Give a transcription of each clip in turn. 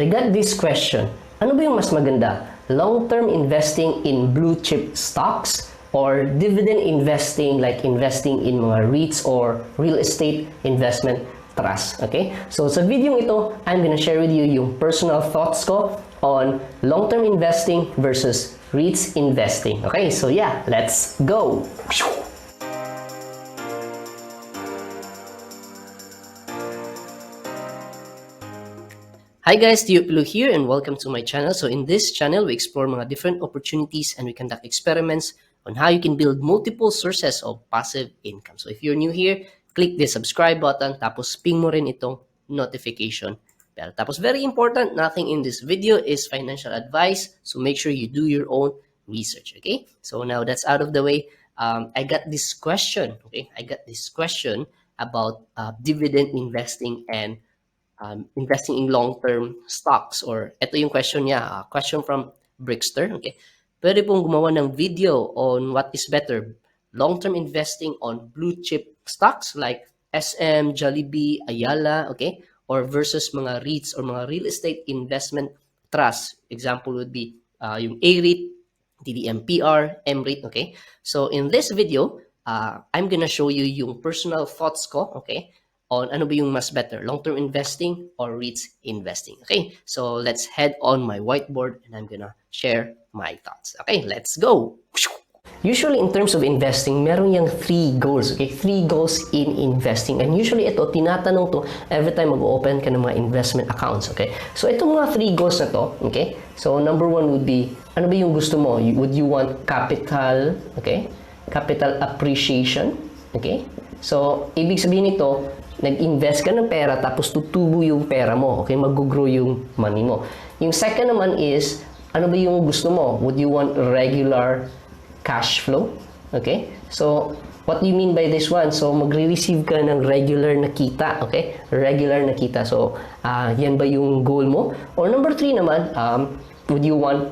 So I got this question. Ano ba yung mas maganda? Long-term investing in blue chip stocks or dividend investing like investing in mga REITs or real estate investment trust? Okay? So sa video ito, I'm gonna share with you yung personal thoughts ko on long-term investing versus REITs investing. Okay? So yeah, let's go! Hi guys, Tiyo Pilo here and welcome to my channel. So in this channel, we explore mga different opportunities and we conduct experiments on how you can build multiple sources of passive income. So if you're new here, click the subscribe button, tapos ping mo rin itong notification bell. Tapos very important, nothing in this video is financial advice, so make sure you do your own research, okay? So now that's out of the way, I got this question, okay? I got this question about dividend investing and investing in long-term stocks, or ito yung question niya, question from Brickster. Okay, pwede pong gumawa ng video on what is better, long-term investing on blue chip stocks like SM, Jollibee, Ayala, okay, or versus mga REITs or mga real estate investment trust. Example would be yung A-REIT, DDMPR, M-REIT, okay? So in this video, I'm gonna show you yung personal thoughts ko, okay, on ano ba yung mas better, long-term investing or REITs investing. Okay, so let's head on my whiteboard and I'm gonna share my thoughts. Okay, let's go! Usually in terms of investing, meron yung 3 goals. Okay, 3 goals in investing. And usually ito, tinatanong to every time mag-open ka ng mga investment accounts. Okay, so itong mga 3 goals na to, okay, so number 1 would be, ano ba yung gusto mo? Would you want capital, okay, capital appreciation, okay? So, ibig sabihin nito, nag-invest ka ng pera tapos tutubo yung pera mo, okay? Mag-grow yung money mo. Yung second naman is, ano ba yung gusto mo? Would you want regular cash flow? Okay? So, what do you mean by this one? So, magre-receive ka ng regular na kita, okay? Regular na kita. So, yan ba yung goal mo? Or number 3 naman, would you want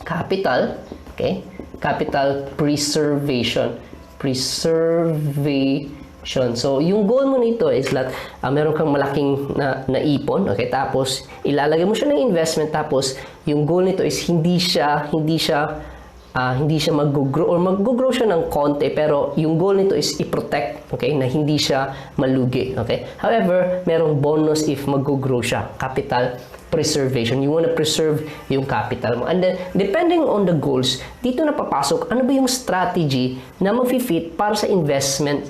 capital, okay? Capital preservation. So, yung goal mo nito is that meron kang malaking naipon, okay? Tapos ilalagay mo siya ng investment, tapos yung goal nito is hindi siya mag-grow or mag-grow siya ng konti, pero yung goal nito is i-protect, okay, na hindi siya malugi, okay? However, merong bonus if mag-grow siya, capital preservation. You want to preserve yung capital mo. And then, depending on the goals, dito na papasok, ano ba yung strategy na mag-fit para sa investment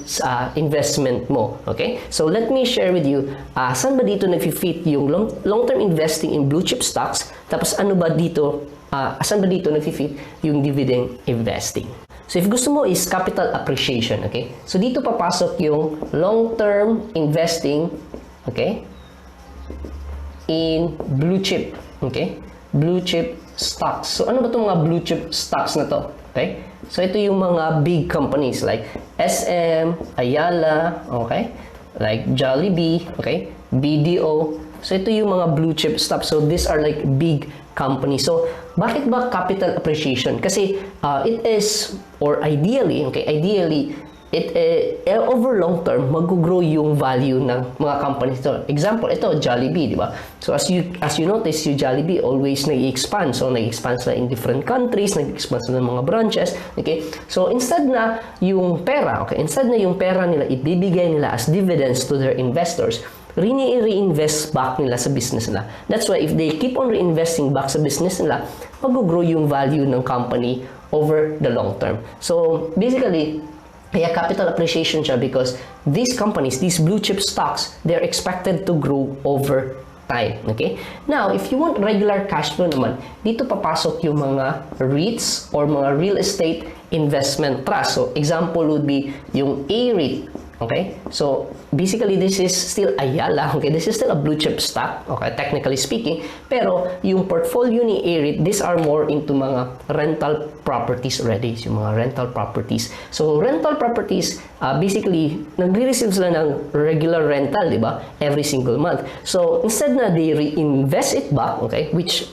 mo. Okay? So, let me share with you, saan ba dito nag-fit yung long-term investing in blue chip stocks, tapos ano ba dito, saan ba dito nag-fit yung dividend investing. So, if gusto mo is capital appreciation, okay? So, dito papasok yung long-term investing, okay, in blue chip, okay? Blue chip stocks. So, ano ba itong mga blue chip stocks na to? Okay? So, ito yung mga big companies like SM, Ayala, okay? Like Jollibee, okay? BDO. So, ito yung mga blue chip stocks. So, these are like big companies. So, bakit ba capital appreciation? Kasi it is, or ideally, okay, ideally, over long term, mag-grow yung value ng mga companies ito. Example, ito, Jollibee, di ba? So, as you notice, yung Jollibee always nag-expand. So, nag-expand sila in different countries, nag-expand sila ng mga branches, okay? So, instead na yung pera, okay, instead na yung pera nila, ibibigay nila as dividends to their investors, reinvest back nila sa business nila. That's why if they keep on reinvesting back sa business nila, mag-grow yung value ng company over the long term. So, basically, kaya capital appreciation siya because these companies, these blue chip stocks, they're expected to grow over time. Okay? Now, if you want regular cash flow naman, dito papasok yung mga REITs or mga real estate investment trust. So, example would be yung A-REIT. Okay? So, basically, this is still Ayala. Okay? This is still a blue chip stock. Okay? Technically speaking. Pero, yung portfolio ni A-REIT, these are more into mga rental properties already. Yung mga rental properties. So, rental properties, basically, nagre-receive sila ng regular rental, di ba? Every single month. So, instead na they reinvest it back, okay? Which,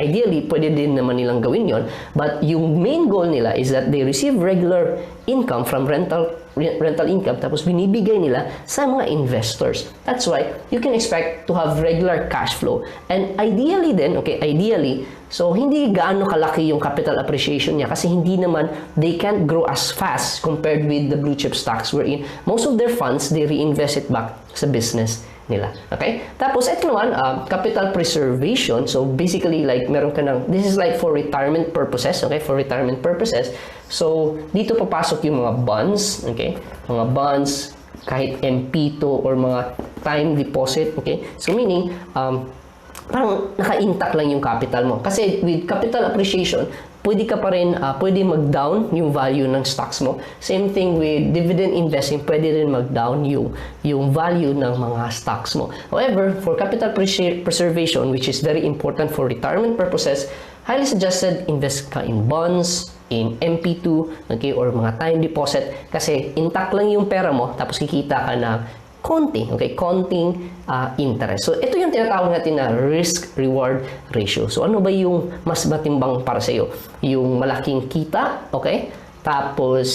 ideally, pwede din naman nilang gawin yon. But, yung main goal nila is that they receive regular income from rental rental income, tapos binibigay nila sa mga investors. That's why you can expect to have regular cash flow. And ideally then, okay, ideally, so hindi gaano kalaki yung capital appreciation niya kasi hindi naman, they can't grow as fast compared with the blue chip stocks wherein most of their funds, they reinvest it back sa business nila. Okay? Tapos, ito naman, capital preservation. So, basically, like, meron ka ng, this is like for retirement purposes, okay? For retirement purposes. So, dito papasok yung mga bonds, okay? Mga bonds, kahit MP2 or mga time deposit, okay? So, meaning, parang naka-intact lang yung capital mo. Kasi with capital appreciation, pwede ka pa rin, pwede mag-down yung value ng stocks mo. Same thing with dividend investing, pwede rin mag-down yung value ng mga stocks mo. However, for capital preservation, which is very important for retirement purposes, highly suggested invest ka in bonds, in MP2, okay, or mga time deposit, kasi intact lang yung pera mo, tapos kikita ka na konting, okay, konting interest. So, ito yung tinatawag natin na risk-reward ratio. So, ano ba yung mas matimbang para sa iyo? Yung malaking kita, okay? Tapos,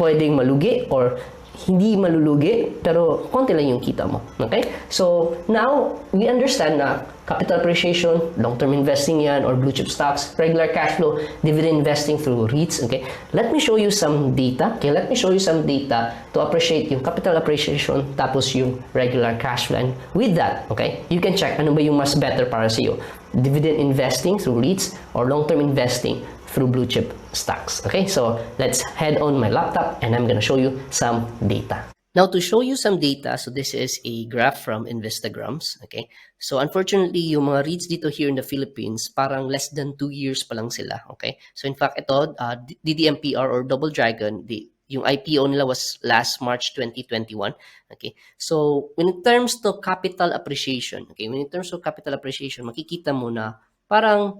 pwedeng malugi or hindi malulugi, pero konti lang yung kita mo. Okay? So, now, we understand na capital appreciation, long-term investing yan, or blue chip stocks, regular cash flow, dividend investing through Reits. Okay? Let me show you some data. Okay? Let me show you some data to appreciate yung capital appreciation, tapos yung regular cash flow. And with that, okay, you can check ano ba yung mas better para sa iyo. Dividend investing through Reits or long-term investing through blue chip stocks. Okay, so let's head on my laptop and I'm gonna show you some data. Now, to show you some data, so this is a graph from Instagrams. Okay, so unfortunately, yung mga REITs dito here in the Philippines, parang less than 2 years pa lang sila. Okay, so in fact, ito, DDMPR or Double Dragon, yung IPO nila was last March 2021. Okay, so when it terms to capital appreciation, okay, when in terms of capital appreciation, makikita mo na parang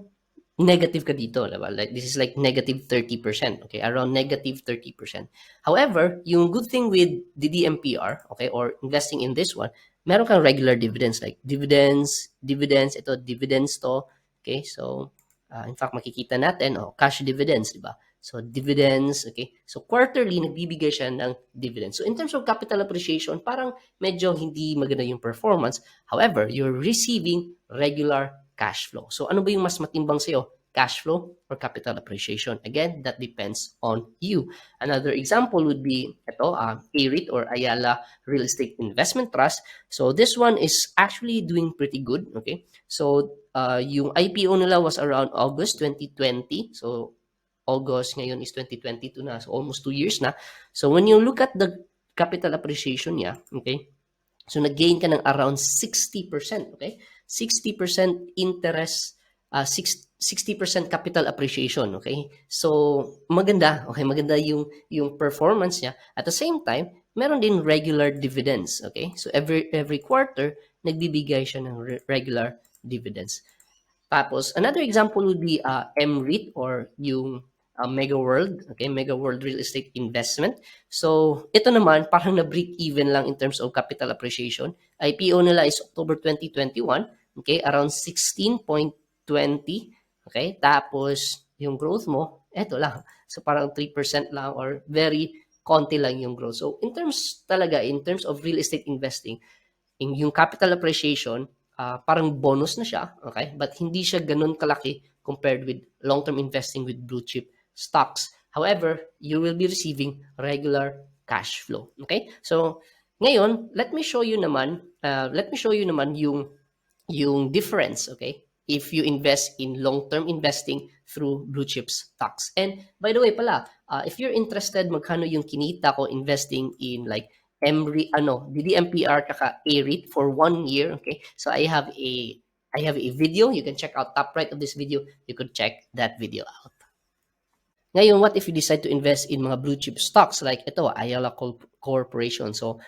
negative ka dito, diba? Like this is like negative 30%, okay? Around negative 30%. However, yung good thing with DDMPR, okay, or investing in this one, meron kang regular dividends like dividends, ito dividends to, okay? So, in fact, makikita natin, cash dividends, diba? So, dividends, okay? So, quarterly, nagbibigay siya ng dividends. So, in terms of capital appreciation, parang medyo hindi maganda yung performance. However, you're receiving regular cash flow. So, ano ba yung mas matimbang sa'yo? Cash flow or capital appreciation? Again, that depends on you. Another example would be ito, AREIT or Ayala Real Estate Investment Trust. So, this one is actually doing pretty good. Okay? So, yung IPO nila was around August 2020. So, August ngayon is 2022 na. So, almost 2 years na. So, when you look at the capital appreciation niya, okay? So, nag-gain ka ng around 60%, okay? 60% interest, 60% capital appreciation, okay? So, maganda, okay? Maganda yung performance niya. At the same time, meron din regular dividends, okay? So, every quarter, nagbibigay siya ng regular dividends. Tapos, another example would be MREIT or yung Mega World, okay, Mega World Real Estate Investment. So, ito naman, parang na-break even lang in terms of capital appreciation. IPO nila is October 2021, okay, around 16.20, okay, tapos yung growth mo, eto lang. So, parang 3% lang or very konti lang yung growth. So, in terms of real estate investing, yung capital appreciation, parang bonus na siya, okay? But hindi siya ganun kalaki compared with long-term investing with blue chip stocks. However, you will be receiving regular cash flow, okay? So, ngayon, let me show you naman yung difference, okay? If you invest in long-term investing through blue chip stocks. And by the way pala, if you're interested magkano yung kinita ko investing in like DDMPR kaka AREIT for 1 year, okay? So I have a video. You can check out top right of this video. You could check that video out. Ngayon, what if you decide to invest in mga blue chip stocks like ito, Ayala Corporation? So,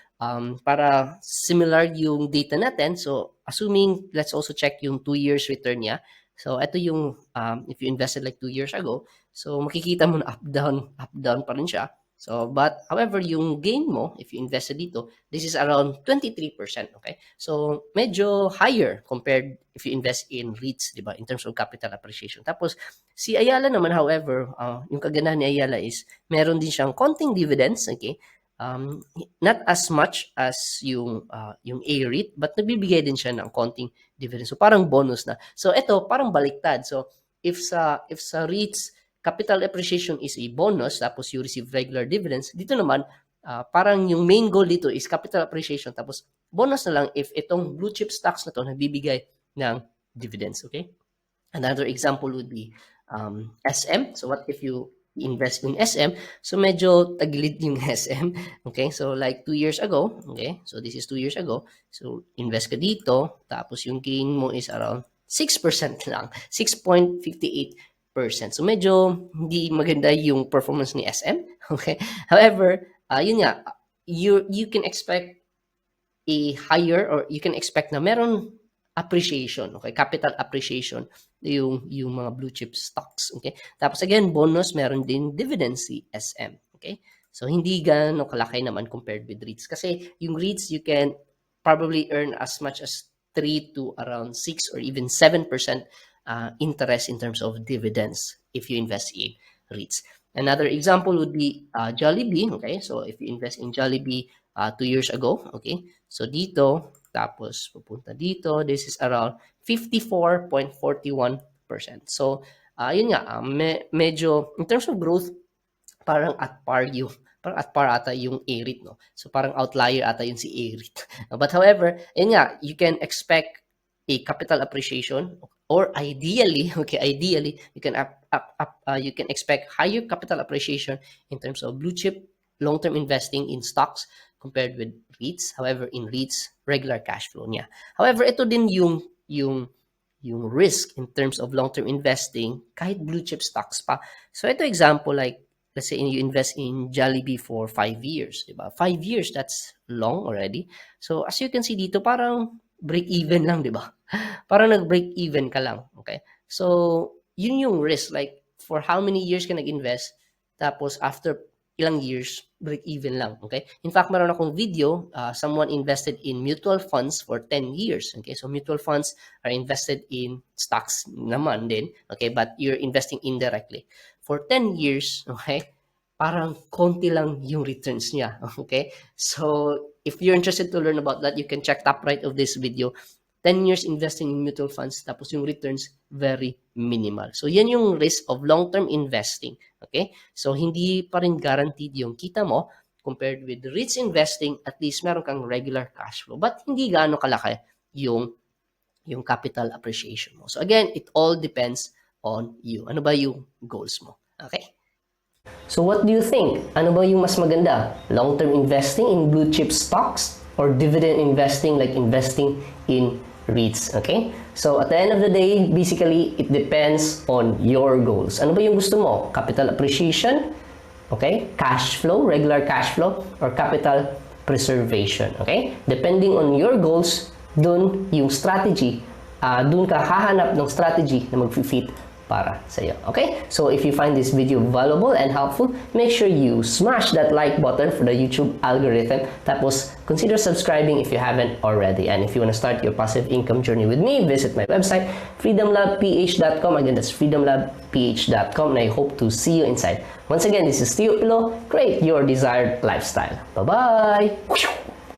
para similar yung data natin, so assuming, let's also check yung 2 years return niya. So, ito yung, if you invested like 2 years ago, so makikita mo na up, down pa rin siya. So, but however, yung gain mo, if you invested dito, this is around 23%, okay? So, medyo higher compared if you invest in REITs, di ba, in terms of capital appreciation. Tapos, si Ayala naman, however, yung kaganahan ni Ayala is, meron din siyang konting dividends, okay? not as much as yung A-REIT, but nagbibigay din siya ng konting dividend. So parang bonus na. So ito parang baliktad. So if sa REITs capital appreciation is a bonus tapos you receive regular dividends, dito naman parang yung main goal dito is capital appreciation tapos bonus na lang if itong blue chip stocks na to nagbibigay ng dividends, okay? Another example would be SM. So what if you invest in SM? So medyo tagilid yung SM. Okay, so like 2 years ago, okay, so this is 2 years ago. So invest ka dito, tapos yung gain mo is around 6% lang, 6.58%. So medyo hindi maganda yung performance ni SM. Okay, however, yun nga, you can expect a higher or you can expect na meron appreciation, okay? Capital appreciation yung mga blue chip stocks, okay? Tapos again, bonus, meron din dividends si SM, okay? So hindi gaano kalaki naman compared with REITs kasi yung REITs you can probably earn as much as 3 to around 6 or even 7% interest in terms of dividends if you invest in REITs. Another example would be Jollibee, okay? So if you invest in Jollibee 2 years ago, okay? So dito, tapos pupunta dito, this is around 54.41%. So, yun nga, medyo, in terms of growth, parang at par ata yung A-REIT, no? So, parang outlier ata yun si A-REIT. But however, yun nga, you can expect a capital appreciation or ideally, okay, ideally, you can expect higher capital appreciation in terms of blue chip long-term investing in stocks compared with REITs. However, in REITs, regular cash flow niya. However, ito din yung risk in terms of long-term investing kahit blue chip stocks pa. So ito example like let's say you invest in Jollibee for 5 years, diba? 5 years, that's long already. So as you can see dito, parang break even lang, diba? Parang nag-break even ka lang, okay? So yun yung risk, like for how many years ka nag-invest, tapos after ilang years, break even lang, okay? In fact, meron akong video, someone invested in mutual funds for 10 years, okay? So mutual funds are invested in stocks naman din, okay? But you're investing indirectly. For 10 years, okay, parang konti lang yung returns niya, okay? So if you're interested to learn about that, you can check top right of this video. 10 years investing in mutual funds, tapos yung returns, very minimal. So, yan yung risk of long-term investing. Okay? So, hindi pa rin guaranteed yung kita mo compared with REITs investing, at least meron kang regular cash flow. But hindi gaano kalaki yung capital appreciation mo. So, again, it all depends on you. Ano ba yung goals mo? Okay? So, what do you think? Ano ba yung mas maganda? Long-term investing in blue chip stocks or dividend investing like investing in REITs, okay? So, at the end of the day, basically, it depends on your goals. Ano ba yung gusto mo? Capital appreciation, okay? Cash flow, regular cash flow, or capital preservation, okay? Depending on your goals, dun yung strategy, dun ka hahanap ng strategy na mag-fit para sa iyo. Okay? So if you find this video valuable and helpful, make sure you smash that like button for the YouTube algorithm. Tapos consider subscribing if you haven't already. And if you want to start your passive income journey with me, visit my website freedomlabph.com. Again, that's freedomlabph.com, and I hope to see you inside. Once again, this is Tiyo, Pilo. Create your desired lifestyle. Bye-bye!